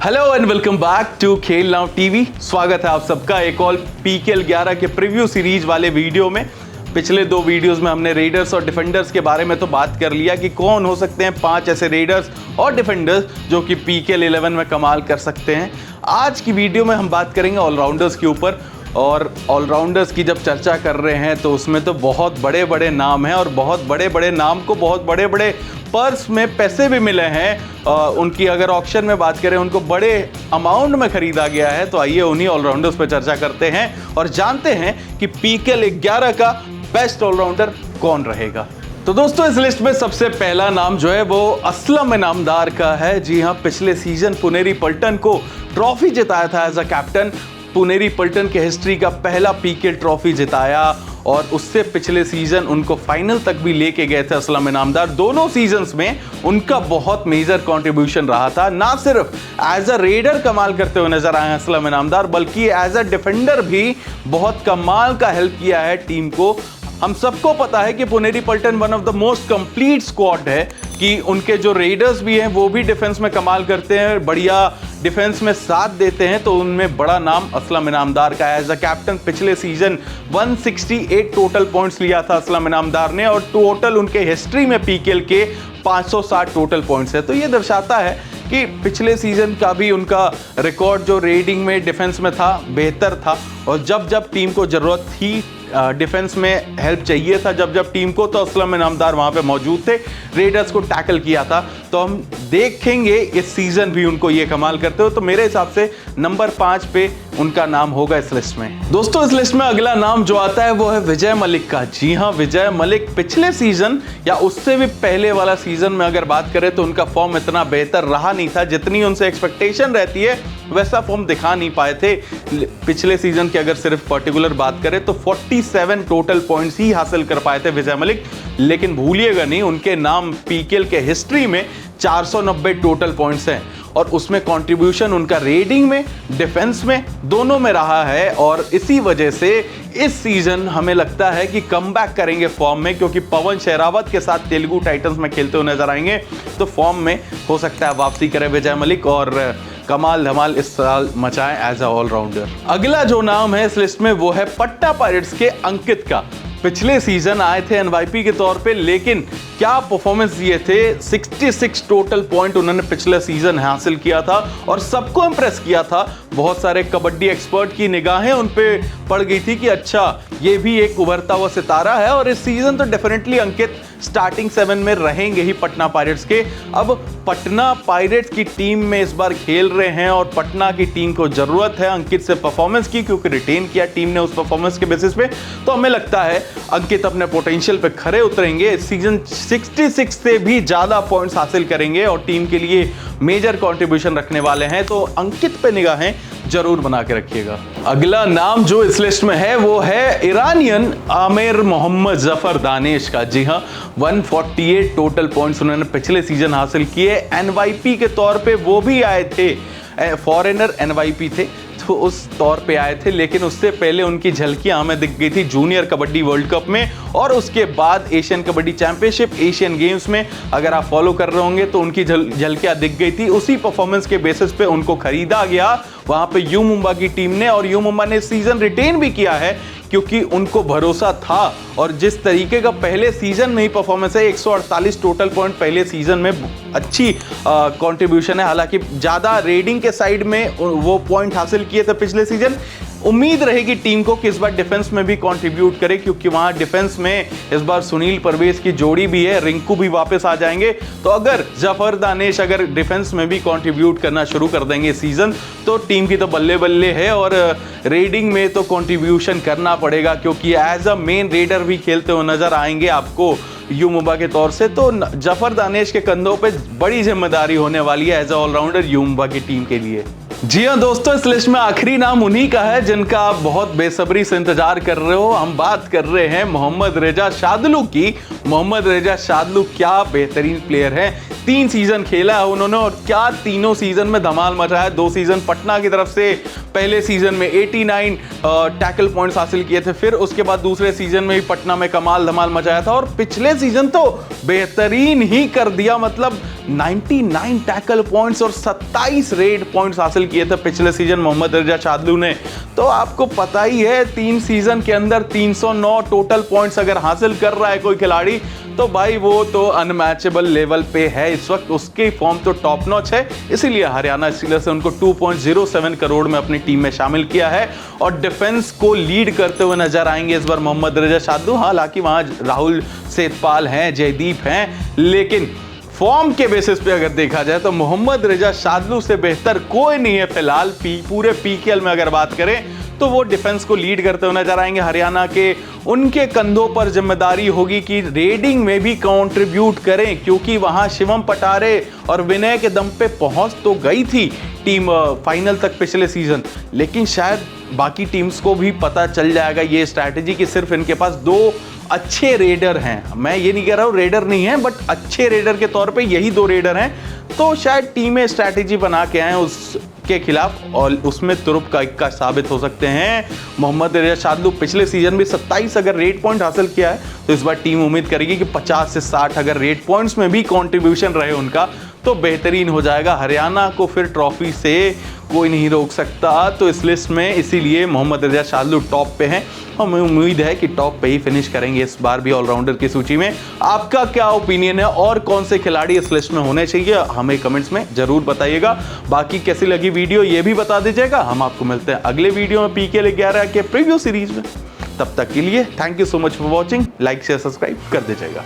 Hello and welcome back to Khel now TV. स्वागत है आप सबका एक और पीकेएल 11 के प्रीव्यू सीरीज वाले वीडियो में। पिछले दो वीडियोस में हमने रेडर्स और डिफेंडर्स के बारे में तो बात कर लिया कि कौन हो सकते हैं 5 ऐसे रेडर्स और डिफेंडर्स जो कि पीकेएल 11 में कमाल कर सकते हैं। आज की वीडियो में हम बात करेंगे ऑलराउंडर्स के ऊपर, और ऑलराउंडर्स की जब चर्चा कर रहे हैं तो उसमें तो बहुत बड़े बड़े नाम हैं और बहुत बड़े बड़े नाम को बहुत बड़े बड़े पर्स में पैसे भी मिले हैं। उनकी अगर ऑक्शन में बात करें, उनको बड़े अमाउंट में खरीदा गया है। तो आइए उन्हीं ऑलराउंडर्स पर चर्चा करते हैं और जानते हैं कि पीकेएल 11 का बेस्ट ऑलराउंडर कौन रहेगा। तो दोस्तों, इस लिस्ट में सबसे पहला नाम जो है वो असलम इनामदार का है। जी हाँ, पिछले सीजन पुनेरी पल्टन को ट्रॉफी जिताया था एज अ कैप्टन। पुनेरी पल्टन के हिस्ट्री का पहला पीकेएल ट्रॉफी जिताया और उससे पिछले सीजन उनको फाइनल तक भी लेके गए थे असलम इनामदार। दोनों सीजन्स में उनका बहुत मेजर कंट्रीब्यूशन रहा था। ना सिर्फ एज अ रेडर कमाल करते हुए नजर आए असलम इनामदार, बल्कि एज अ डिफेंडर भी बहुत कमाल का हेल्प किया है टीम को। हम सबको पता है कि Puneri Paltan one of the most complete squad है, कि उनके जो रेडर्स भी हैं वो भी डिफेंस में कमाल करते हैं, बढ़िया डिफेंस में साथ देते हैं। तो उनमें बड़ा नाम असलम इनामदार का है। एज अ कैप्टन पिछले सीजन 168 टोटल पॉइंट्स लिया था असलम इनामदार ने, और टोटल उनके हिस्ट्री में पीकेएल के 560 टोटल पॉइंट्स है। तो ये दर्शाता है कि पिछले सीजन का भी उनका रिकॉर्ड जो रेडिंग में डिफेंस में था बेहतर था, और जब जब टीम को जरूरत थी डिफेंस में हेल्प चाहिए था, जब जब टीम को, तो असलम इनामदार वहां पे मौजूद थे, रेडर्स को टैकल किया था। तो हम देखेंगे इस सीजन भी उनको ये कमाल करते हो। तो मेरे हिसाब से नंबर 5 पे उनका नाम होगा इस लिस्ट में। दोस्तों, इस लिस्ट में अगला नाम जो आता है वो है विजय मलिक का। जी हाँ, विजय मलिक पिछले सीजन या उससे भी पहले वाला सीजन में अगर बात करें तो उनका फॉर्म इतना बेहतर रहा नहीं था। जितनी उनसे एक्सपेक्टेशन रहती है वैसा फॉर्म दिखा नहीं पाए थे। पिछले सीजन की अगर सिर्फ पर्टिकुलर बात करें तो 47 टोटल पॉइंट्स ही हासिल कर पाए थे विजय मलिक। लेकिन भूलिएगा नहीं, उनके नाम पीकेएल के हिस्ट्री में 490 टोटल पॉइंट्स हैं, और उसमें कंट्रीब्यूशन उनका रेडिंग में, डिफेंस में, दोनों में रहा है। और इसी वजह से इस सीजन हमें लगता है कि कमबैक करेंगे फॉर्म में, क्योंकि पवन शेरावत के साथ तेलुगु टाइटंस में खेलते हुए नजर आएंगे। तो फॉर्म में हो सकता है वापसी करे विजय मलिक और कमाल धमाल इस साल मचाएं एज अ ऑलराउंडर। अगला जो नाम है इस लिस्ट में वो है पटना पायरेट्स के अंकित का। पिछले सीजन आए थे एनवाईपी के तौर पे, लेकिन क्या परफॉर्मेंस दिए थे। 66 टोटल पॉइंट उन्होंने पिछले सीजन हासिल किया था और सबको इंप्रेस किया था। बहुत सारे कबड्डी एक्सपर्ट की निगाहें उन पे पड़ गई थी कि अच्छा, ये भी एक उभरता हुआ सितारा है। और इस सीजन तो डेफिनेटली अंकित स्टार्टिंग 7 में रहेंगे ही पटना पायरेट्स के। अब पटना पायरेट्स की टीम में इस बार खेल रहे हैं और पटना की टीम को जरूरत है अंकित से परफॉर्मेंस की, क्योंकि रिटेन किया टीम ने उस परफॉर्मेंस के बेसिस पे। तो हमें लगता है अंकित अपने पोटेंशियल पे खरे उतरेंगे। इस सीजन 66 से भी ज्यादा पॉइंट्स हासिल करेंगे और टीम के लिए मेजर कंट्रीब्यूशन रखने वाले हैं। तो अंकित पे निगाहें जरूर बना के रखिएगा। अगला नाम जो इस लिस्ट में है वो है ईरानियन आमिर मोहम्मद जफर दानिश का। जी हाँ, 148 टोटल पॉइंट्स उन्होंने पिछले सीजन हासिल किए। एनवाईपी के तौर पे वो भी आए थे, फॉरेनर एनवाईपी थे तो उस तौर पे आए थे, लेकिन उससे पहले उनकी झलकियां हमें दिख गई थी जूनियर कबड्डी वर्ल्ड कप में, और उसके बाद Asian kabaddi championship, Asian games में अगर आप फॉलो कर रहे होंगे तो उनकी झलकियां दिख गई थी। उसी परफॉर्मेंस के बेसिस पे उनको खरीदा गया वहां पे यू मुंबा की टीम ने, और यू मुंबा ने सीजन रिटेन भी किया है क्योंकि उनको भरोसा था। और जिस तरीके का पहले सीजन में ही परफॉर्मेंस है, 148 टोटल पॉइंट पहले सीजन में अच्छी कंट्रीब्यूशन है। हालांकि ज्यादा रेडिंग के साइड में वो पॉइंट हासिल किए थे पिछले सीजन। उम्मीद रहेगी टीम को कि इस बार डिफेंस में भी कंट्रीब्यूट करे, क्योंकि वहां डिफेंस में इस बार सुनील परवेज की जोड़ी भी है, रिंकू भी वापस आ जाएंगे। तो अगर जफर दानिश अगर डिफेंस में भी कंट्रीब्यूट करना शुरू कर देंगे इस सीजन, तो टीम की तो बल्ले बल्ले है। और रेडिंग में तो कंट्रीब्यूशन करना पड़ेगा, क्योंकि एज अ मेन रेडर भी खेलते हुए नजर आएंगे आपको यू मुंबा के तौर से। तो जफर दानिश के कंधों पे बड़ी जिम्मेदारी होने वाली है as a allrounder U Mumba की टीम के लिए। जी हाँ दोस्तों, इस लिस्ट में आखिरी नाम उन्हीं का है जिनका आप बहुत बेसब्री से इंतजार कर रहे हो। हम बात कर रहे हैं मोहम्मद रेजा शादलू की। मोहम्मद रेजा शादलू क्या बेहतरीन प्लेयर है। 3 सीजन खेला है उन्होंने और क्या तीनों सीजन में धमाल मचाया। 2 सीजन पटना की तरफ से, पहले सीजन में 89 टैकल पॉइंट्स हासिल किए थे, फिर उसके बाद दूसरे सीजन में भी पटना में कमाल धमाल मचाया था और पिछले सीजन तो बेहतरीन ही कर दिया, मतलब 99 टैकल पॉइंट्स और 27 रेड पॉइंट्स हासिल किए थे पिछले सीजन मोहम्मद रजा शादलू ने। तो आपको पता ही है 3 सीजन के अंदर 309 टोटल पॉइंट्स अगर हासिल कर रहा है कोई खिलाड़ी तो भाई वो तो अनमैचेबल लेवल पे है इस वक्त, उसकी फॉर्म तो टॉप नॉच है। इसीलिए हरियाणा स्टीलर्स ने उनको 2.07 करोड़ में अपनी टीम में शामिल किया है और डिफेंस को लीड करते हुए नजर आएंगे इस बार मोहम्मद रजा शादलू। हालांकि वहां राहुल सेठपाल हैं, जयदीप हैं, लेकिन फॉर्म के बेसिस पे अगर देखा जाए तो मोहम्मद रजा शादलू से बेहतर कोई नहीं है फिलहाल। पूरे पीकेएल में अगर बात करें तो वो डिफेंस को लीड करते हुए नजर आएंगे। हरियाणा के उनके कंधों पर जिम्मेदारी होगी कि रेडिंग में भी कंट्रीब्यूट करें, क्योंकि वहां शिवम पटारे और विनय के दम पे पहुंच तो गई थी टीम फाइनल तक पिछले सीजन, लेकिन शायद बाकी टीम्स को भी पता चल जाएगा ये स्ट्रैटेजी कि सिर्फ इनके पास 2 अच्छे रेडर हैं। मैं ये नहीं कह रहा हूँ रेडर नहीं है, बट अच्छे रेडर के तौर पे यही 2 रेडर हैं, तो शायद टीमें स्ट्रैटेजी बना के आए उसके खिलाफ और उसमें तुरुप का इक्का साबित हो सकते हैं। मोहम्मद रजा शादलू पिछले सीजन भी 27 अगर रेड पॉइंट हासिल किया है तो इस बार टीम उम्मीद करेगी कि 50 से 60 अगर रेड पॉइंट्स में भी कंट्रीब्यूशन रहे उनका तो बेहतरीन हो जाएगा। हरियाणा को फिर ट्रॉफी से कोई नहीं रोक सकता तो इस लिस्ट में, इसीलिए मोहम्मद रजा शादलू टॉप पे हैं और मुझे उम्मीद है कि टॉप पे ही फिनिश करेंगे इस बार भी ऑलराउंडर की सूची में। आपका क्या ओपिनियन है और कौन से खिलाड़ी इस लिस्ट में होने चाहिए हमें कमेंट्स में जरूर बताइएगा। बाकी कैसी लगी वीडियो ये भी बता दीजिएगा। हम आपको मिलते हैं अगले वीडियो में पीकेएल 11 के प्रीव्यू सीरीज में। तब तक के लिए thank you so much for watching. Like share subscribe कर दीजिएगा।